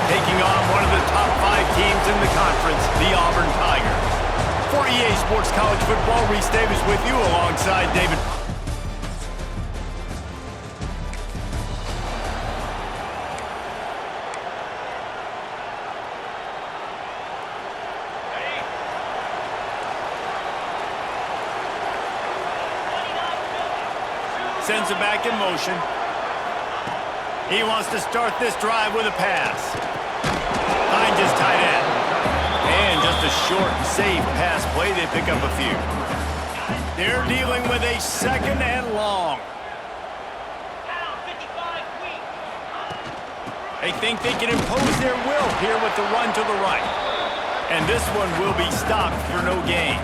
taking on one of the top 5 teams in the conference, the Auburn Tigers. For EA Sports College Football, Reese Davis with you alongside David. Sends it back in motion. He wants to start this drive with a pass. Finds his tight end. And just a short, safe pass play. They pick up a few. They're dealing with a 2nd and long. They think they can impose their will here with the run to the right. And this one will be stopped for no gain.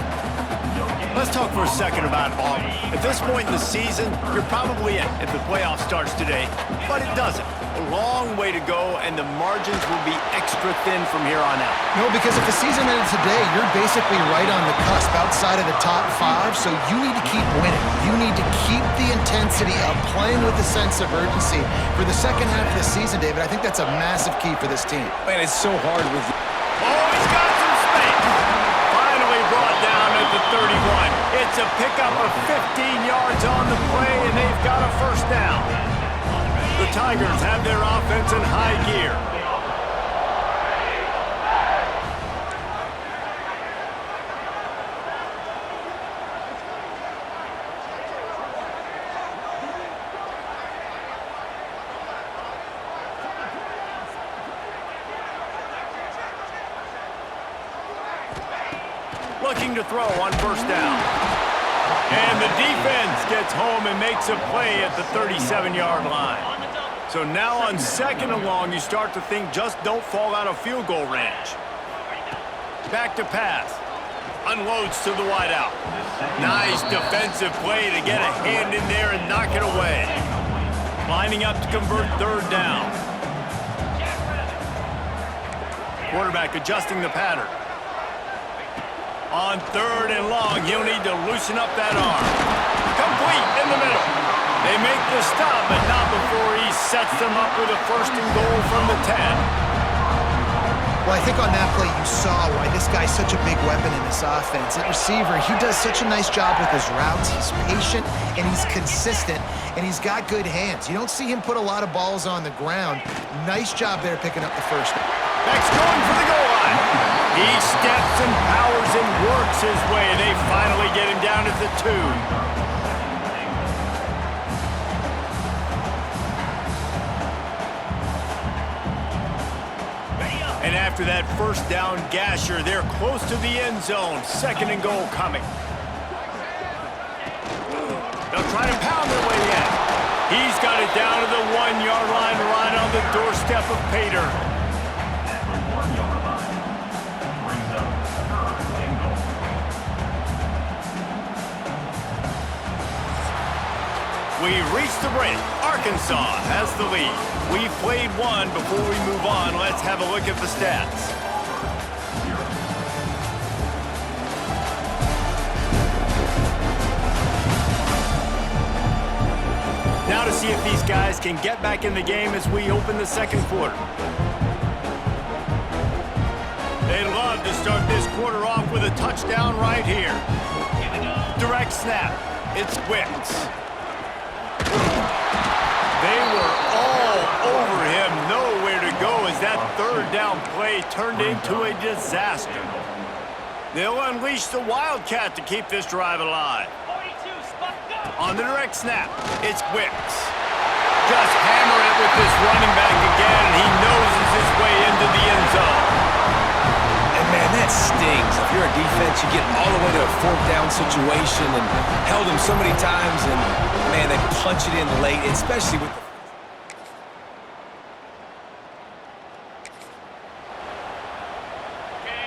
Let's talk for a second about Auburn. At this point in the season, you're probably in if the playoff starts today, but it doesn't. A long way to go, and the margins will be extra thin from here on out. No, because if the season ended today, you're basically right on the cusp outside of the top 5, so you need to keep winning. You need to keep the intensity up, playing with a sense of urgency. For the second half of the season, David, I think that's a massive key for this team. Man, it's so hard with... Oh, he's got some space. Finally brought down at the 31. It's a pickup of 15 yards on the play, and they've got a first down. The Tigers have their offense in high gear. Looking to throw on first down. And the defense gets home and makes a play at the 37-yard line. So now on 2nd and long, you start to think just don't fall out of field goal range. Back to pass. Unloads to the wideout. Nice defensive play to get a hand in there and knock it away. Lining up to convert 3rd down. Quarterback adjusting the pattern. On 3rd and long, he'll need to loosen up that arm. Complete in the middle. They make the stop, but not before he sets them up with a 1st and goal from the 10. Well, I think on that play you saw why this guy's such a big weapon in this offense. At receiver, he does such a nice job with his routes. He's patient, and he's consistent, and he's got good hands. You don't see him put a lot of balls on the ground. Nice job there picking up the first. Next going for the goal line. He steps and powers and works his way. They finally get him down at the 2. And after that first down gasher, they're close to the end zone. 2nd and goal coming. They'll try to pound their way in. He's got it down to the 1-yard line right on the doorstep of Pater. We've reached the break. Arkansas has the lead. We've played one. Before we move on, let's have a look at the stats. Now to see if these guys can get back in the game as we open the 2nd quarter. They'd love to start this quarter off with a touchdown right here. Direct snap. It's Wicks. They were all over him, nowhere to go as that 3rd down play turned into a disaster. They'll unleash the Wildcat to keep this drive alive. On the direct snap, it's Wicks. Just hammer it with this running back again, and he noses his way into the end zone. And man, that stings. If you're a defense, you get all the way to a 4th down situation and held him so many times, and man, they punch it in late, especially with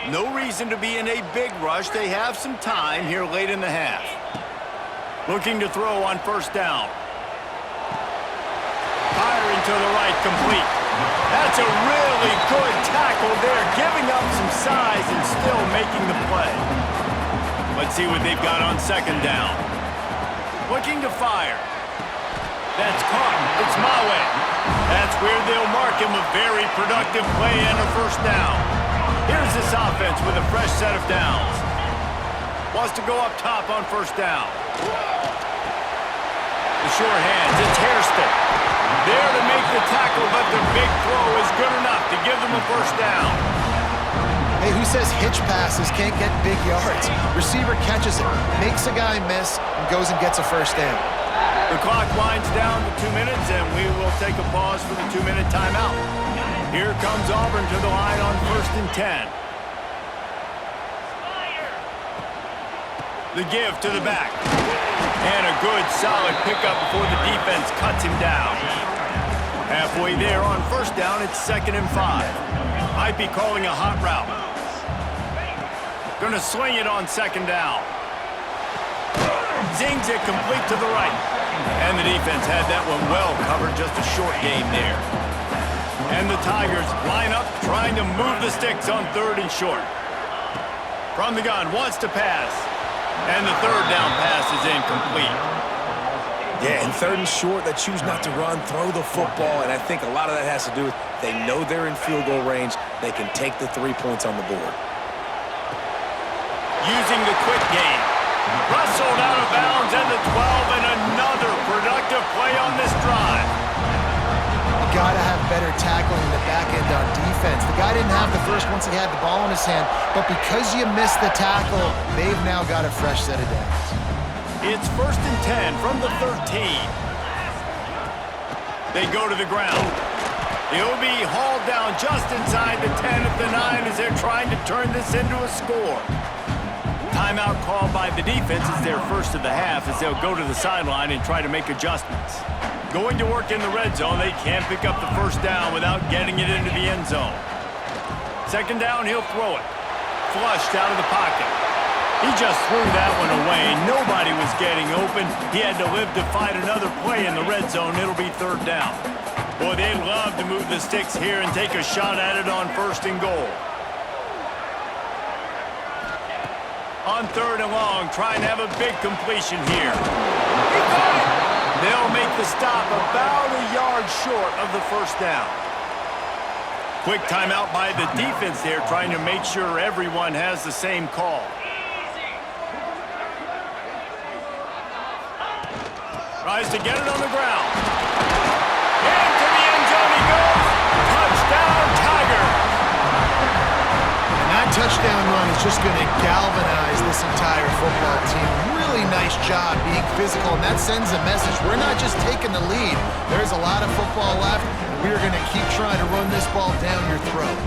No reason to be in a big rush. They have some time here late in the half. Looking to throw on first down. Firing to the right, complete. That's a really good tackle there, giving up some size and still making the play. Let's see what they've got on second down. Looking to fire. That's caught. It's Mawe. That's where they'll mark him a very productive play and a first down. Here's this offense with a fresh set of downs. Wants to go up top on first down. The short hands, it's Hairston. There to make the tackle, but the big throw is good enough to give them a first down. Hey, who says hitch passes can't get big yards? Receiver catches it, makes a guy miss, and goes and gets a first down. The clock winds down to 2 minutes, and we will take a pause for the 2-minute timeout. Here comes Auburn to the line on 1st and 10. The give to the back. And a good, solid pickup before the defense cuts him down. Halfway there on first down, it's 2nd and 5. Might be calling a hot route. Gonna swing it on 2nd down. Zings it complete to the right. And the defense had that one well covered, just a short gain there. And the Tigers line up, trying to move the sticks on 3rd and short. From the gun, wants to pass. And the 3rd down pass is incomplete. Yeah, and 3rd and short, they choose not to run, throw the football, and I think a lot of that has to do with they know they're in field goal range. They can take the 3 points on the board. Using the quick game. Rustled out of bounds at the 12, and another productive play on this drive. You gotta have better tackling in the back end on defense. The guy didn't have the first once he had the ball in his hand, but because you missed the tackle, they've now got a fresh set of downs. It's 1st and 10 from the 13. They go to the ground. He'll be hauled down just inside the 10 at the 9 as they're trying to turn this into a score. Timeout called by the defense is their first of the half as they'll go to the sideline and try to make adjustments. Going to work in the red zone, they can't pick up the first down without getting it into the end zone. 2nd down, he'll throw it. Flushed out of the pocket. He just threw that one away. Nobody was getting open. He had to live to fight another play in the red zone. It'll be 3rd down. Boy, they'd love to move the sticks here and take a shot at it on 1st and goal. On 3rd and long, trying to have a big completion here. He got it! They'll make the stop about a yard short of the first down. Quick timeout by the defense there, trying to make sure everyone has the same call. Tries to get it on the ground. Into the end zone he goes. Touchdown, Tigers! And that touchdown run is just going to galvanize this entire football team. Really nice job being physical, and that sends a message. We're not just taking the lead. There's a lot of football left, and we're going to keep trying to run this ball down your throat.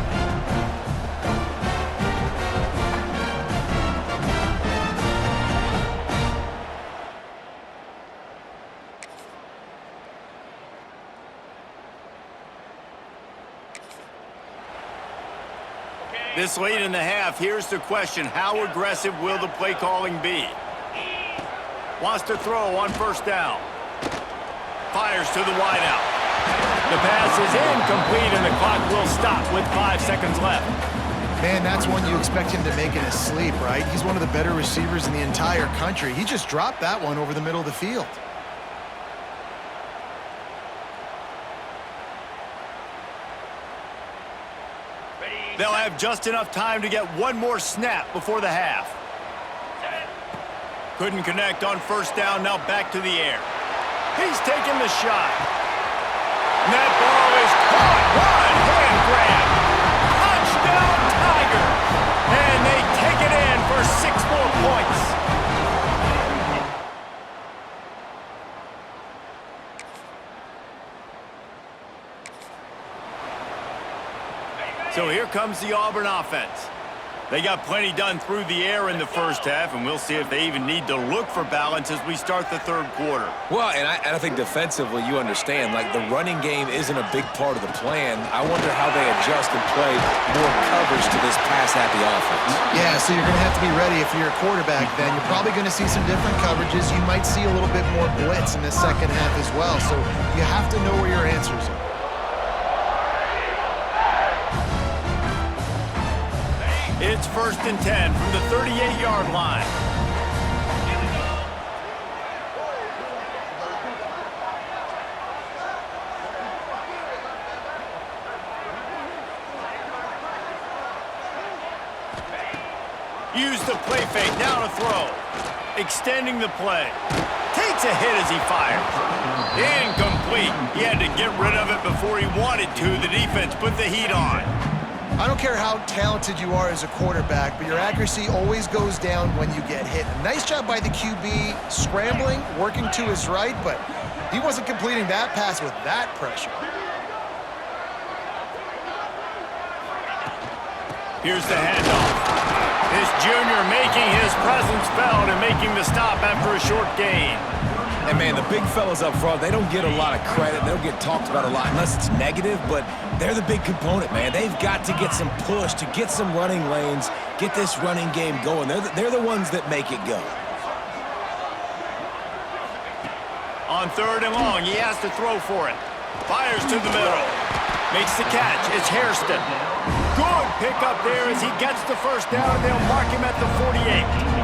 This late in the half, here's the question. How aggressive will the play calling be? Wants to throw on 1st down. Fires to the wideout. The pass is incomplete, and the clock will stop with 5 seconds left. Man, that's one you expect him to make in his sleep, right? He's one of the better receivers in the entire country. He just dropped that one over the middle of the field. They'll have just enough time to get one more snap before the half. Couldn't connect on 1st down, now back to the air. He's taking the shot. And that ball is caught. One hand grab. Touchdown, Tigers. And they take it in for 6 more points. So here comes the Auburn offense. They got plenty done through the air in the first half, and we'll see if they even need to look for balance as we start the 3rd quarter. Well, and I think defensively, you understand, like the running game isn't a big part of the plan. I wonder how they adjust and play more coverage to this pass-happy offense. Yeah, so you're going to have to be ready if you're a quarterback then. You're probably going to see some different coverages. You might see a little bit more blitz in the second half as well, so you have to know where your answers are. It's 1st and 10 from the 38-yard line. Use the play fake, now to throw. Extending the play. Takes a hit as he fires. Incomplete. He had to get rid of it before he wanted to. The defense put the heat on. I don't care how talented you are as a quarterback, but your accuracy always goes down when you get hit. Nice job by the QB scrambling, working to his right, but he wasn't completing that pass with that pressure. Here's the handoff. This junior making his presence felt and making the stop after a short gain. And, man, the big fellas up front, they don't get a lot of credit. They don't get talked about a lot unless it's negative, but they're the big component, man. They've got to get some push, to get some running lanes, get this running game going. They're the ones that make it go. On 3rd and long, he has to throw for it. Fires to the middle. Makes the catch. It's Hairston. Good pickup there as he gets the first down, and they'll mark him at the 48.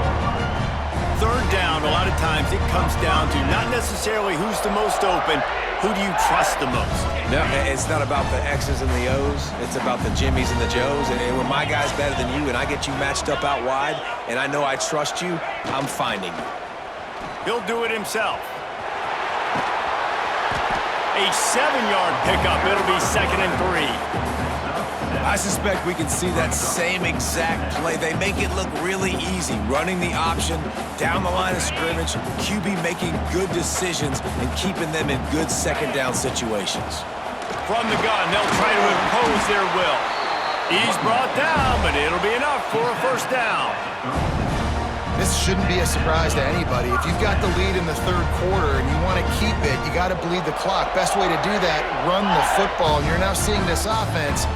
3rd down, a lot of times it comes down to not necessarily who's the most open, who do you trust the most? No, it's not about the X's and the O's. It's about the Jimmys and the Joes. And when my guy's better than you and I get you matched up out wide and I know I trust you, I'm finding you. He'll do it himself. A 7-yard pickup. It'll be 2nd and 3. I suspect we can see that same exact play. They make it look really easy, running the option down the line of scrimmage, QB making good decisions and keeping them in good 2nd down situations. From the gun, they'll try to impose their will. He's brought down, but it'll be enough for a 1st down. This shouldn't be a surprise to anybody. If you've got the lead in the 3rd quarter and you want to keep it, you got to bleed the clock. Best way to do that, run the football. And you're now seeing this offense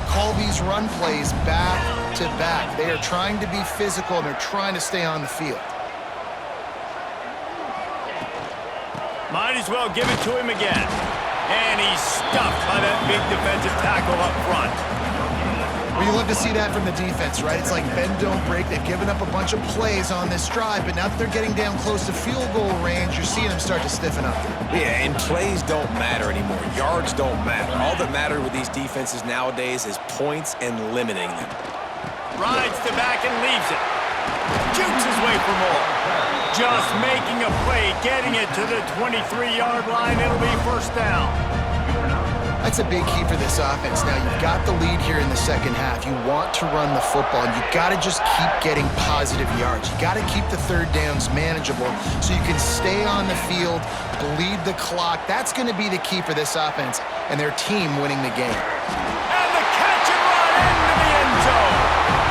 call these run plays back to back. They are trying to be physical, and they're trying to stay on the field. Might as well give it to him again. And he's stuffed by that big defensive tackle up front. Well, you love to see that from the defense, right? It's like bend, don't break. They've given up a bunch of plays on this drive, but now that they're getting down close to field goal range, you're seeing them start to stiffen up there. Yeah, and plays don't matter anymore. Yards don't matter. All that matter with these defenses nowadays is points and limiting them. Rides the back and leaves it. Jukes his way for more. Just making a play, getting it to the 23-yard line. It'll be 1st down. That's a big key for this offense. Now, you've got the lead here in the 2nd half. You want to run the football, and you've got to just keep getting positive yards. You got to keep the 3rd downs manageable so you can stay on the field, bleed the clock. That's going to be the key for this offense and their team winning the game. And the catch and run into the end zone.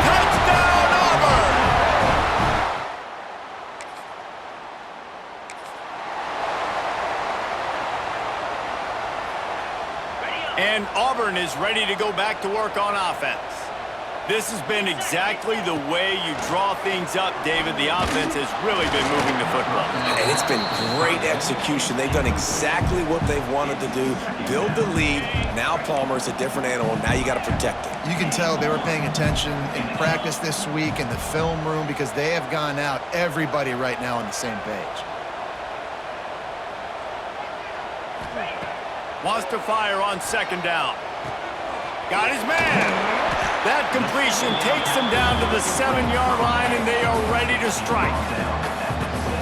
Touchdown, Auburn! And Auburn is ready to go back to work on offense. This has been exactly the way you draw things up, David. The offense has really been moving the football. And it's been great execution. They've done exactly what they've wanted to do. Build the lead. Now Palmer's a different animal. Now you got to protect him. You can tell they were paying attention in practice this week in the film room because they have gone out, everybody right now on the same page. Wants to fire on 2nd down. Got his man. That completion takes them down to the 7-yard line, and they are ready to strike.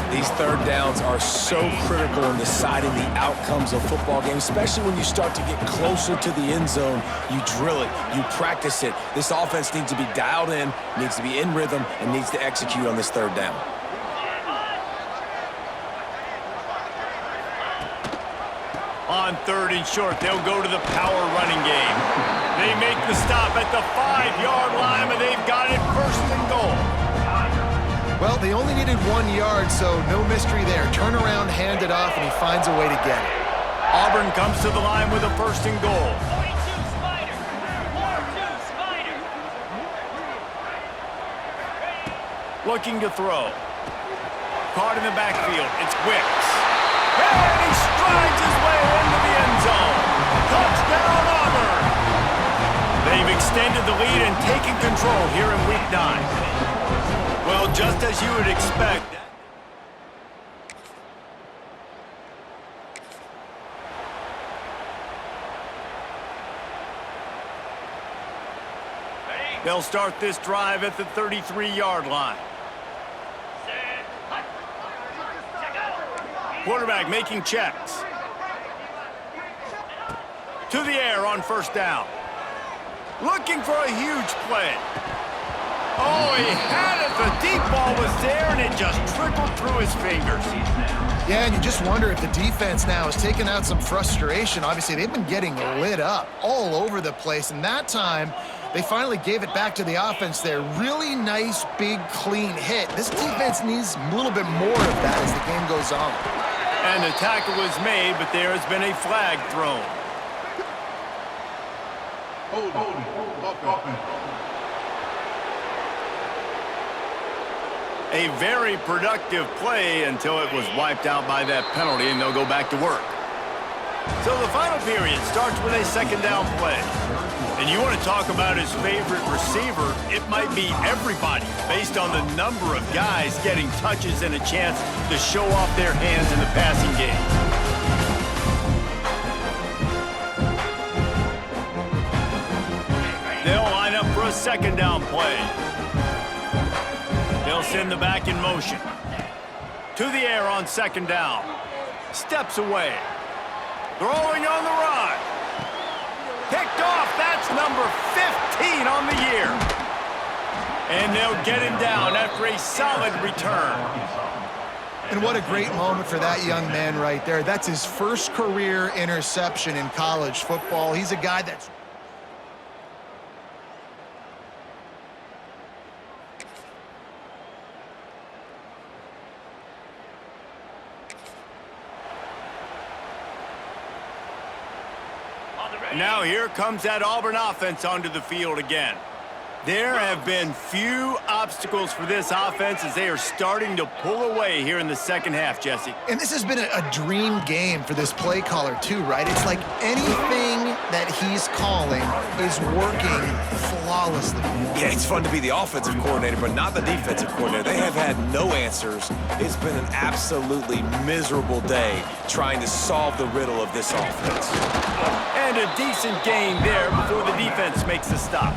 These 3rd downs are so critical in deciding the outcomes of football games, especially when you start to get closer to the end zone. You drill it, you practice it. This offense needs to be dialed in, needs to be in rhythm, and needs to execute on this 3rd down. On 3rd and short, they'll go to the power running game. They make the stop at the 5-yard line, and they've got it 1st and goal. Well, they only needed 1 yard, so no mystery there. Turn around, hand it off, and he finds a way to get it. Auburn comes to the line with a 1st and goal. Looking to throw. Caught in the backfield. It's Wicks. And he strides his way into the end zone. Touchdown, Auburn! They've extended the lead and taken control here in Week 9. Well, just as you would expect. They'll start this drive at the 33-yard line. Quarterback making checks. To the air on first down. Looking for a huge play. Oh, he had it. The deep ball was there, and it just trickled through his fingers. Yeah, and you just wonder if the defense now is taking out some frustration. Obviously, they've been getting lit up all over the place, and that time they finally gave it back to the offense there. Really nice, big, clean hit. This defense needs a little bit more of that as the game goes on. And the tackle was made, but there has been a flag thrown. A very productive play until it was wiped out by that penalty, and they'll go back to work. So the final period starts with a second down play. And you want to talk about his favorite receiver, it might be everybody based on the number of guys getting touches and a chance to show off their hands in the passing game. They'll line up for a second down play. They'll send the back in motion. To the air on second down. Steps away. Throwing on the run. Picked off. That's number 15 on the year. And they'll get him down after a solid return. And what a great moment for that young man right there. That's his first career interception in college football. He's a guy that's... Now here comes that Auburn offense onto the field again. There have been few obstacles for this offense as they are starting to pull away here in the second half, Jesse. And this has been a dream game for this play caller too, right? It's like anything that he's calling is working flawlessly. Yeah, it's fun to be the offensive coordinator, but not the defensive coordinator. They have had no answers. It's been an absolutely miserable day trying to solve the riddle of this offense. And a decent gain there before the defense makes a stop.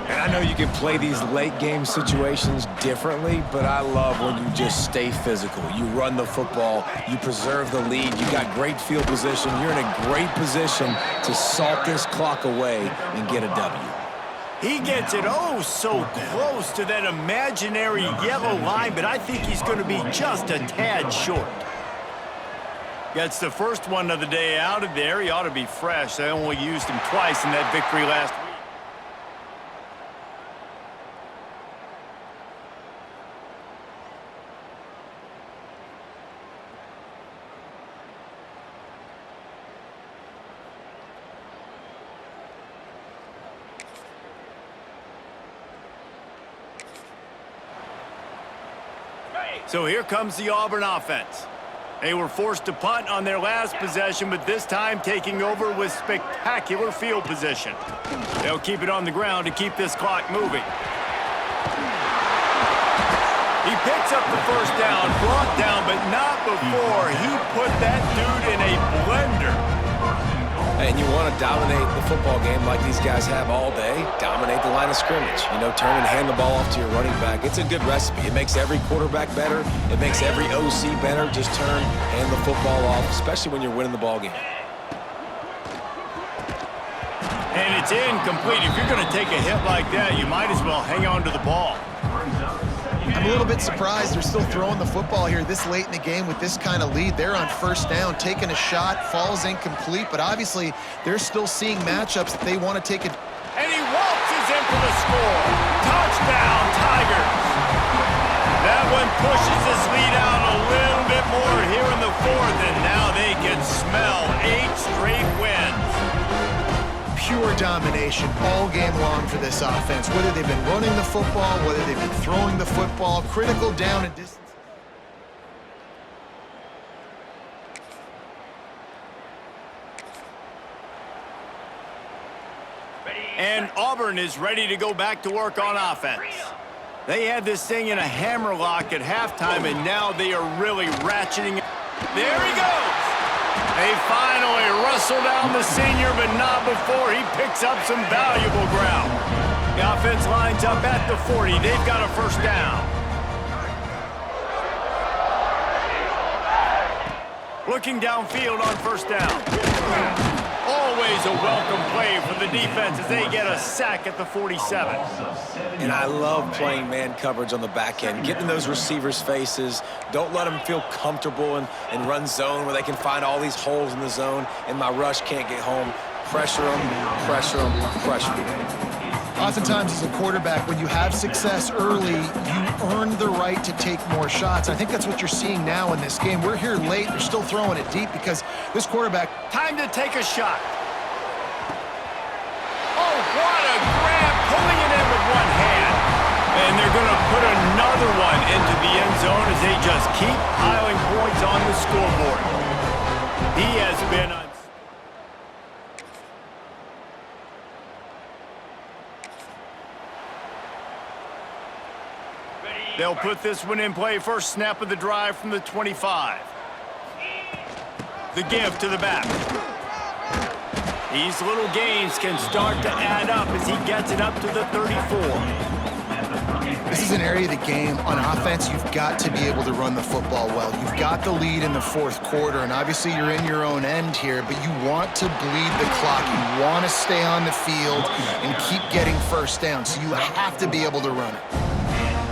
And I know you can play these late game situations differently, but I love when you just stay physical. You run the football, you preserve the lead, you got great field position, you're in a great position to salt this clock away and get a W. He gets it oh so close to that imaginary yellow line, but I think he's going to be just a tad short. Gets the first one of the day out of there. He ought to be fresh. They only used him twice in that victory last week. So here comes the Auburn offense. They were forced to punt on their last possession, but this time taking over with spectacular field position. They'll keep it on the ground to keep this clock moving. He picks up the first down, brought down, but not before he put that dude in a blender. And you want to dominate the football game like these guys have all day, dominate the line of scrimmage. You know, turn and hand the ball off to your running back. It's a good recipe. It makes every quarterback better. It makes every OC better. Just turn, hand the football off, especially when you're winning the ball game. And it's incomplete. If you're going to take a hit like that, you might as well hang on to the ball. I'm a little bit surprised they're still throwing the football here this late in the game with this kind of lead. They're on first down, taking a shot, falls incomplete, but obviously they're still seeing matchups that they want to take it. And he waltzes in for the score. Touchdown, Tigers. That one pushes this lead out a little bit more here in the fourth, and now they can smell 8 straight wins. Pure domination all game long for this offense. Whether they've been running the football, whether they've been throwing the football, critical down and distance. And Auburn is ready to go back to work on offense. They had this thing in a hammerlock at halftime, and now they are really ratcheting it. There he goes. They finally wrestle down the senior, but not before he picks up some valuable ground. The offense lines up at the 40. They've got a first down. Looking downfield on first down. Always a welcome play for the defense as they get a sack at the 47. And I love playing man coverage on the back end, getting in those receivers' faces. Don't let them feel comfortable and run zone where they can find all these holes in the zone, and my rush can't get home. Pressure them, pressure them, pressure them. Oftentimes, as a quarterback, when you have success early, you earn the right to take more shots. I think that's what you're seeing now in this game. We're here late. They're still throwing it deep because this quarterback... Time to take a shot. Oh, what a grab, pulling it in with one hand. And they're going to put another one into the end zone as they just keep piling points on the scoreboard. He has been... They'll put this one in play. First snap of the drive from the 25. The give to the back. These little gains can start to add up as he gets it up to the 34. This is an area of the game on offense you've got to be able to run the football well. You've got the lead in the fourth quarter, and obviously you're in your own end here, but you want to bleed the clock. You want to stay on the field and keep getting first down, so you have to be able to run it.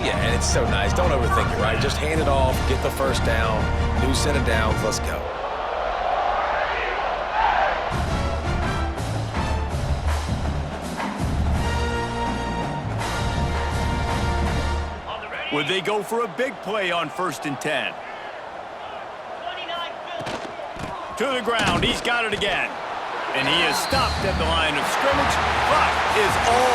Yeah, and it's so nice. Don't overthink it, right? Just hand it off, get the first down, new set of downs, let's go. Would they go for a big play on 1st and 10? To the ground, he's got it again. And he is stopped at the line of scrimmage. Clock is all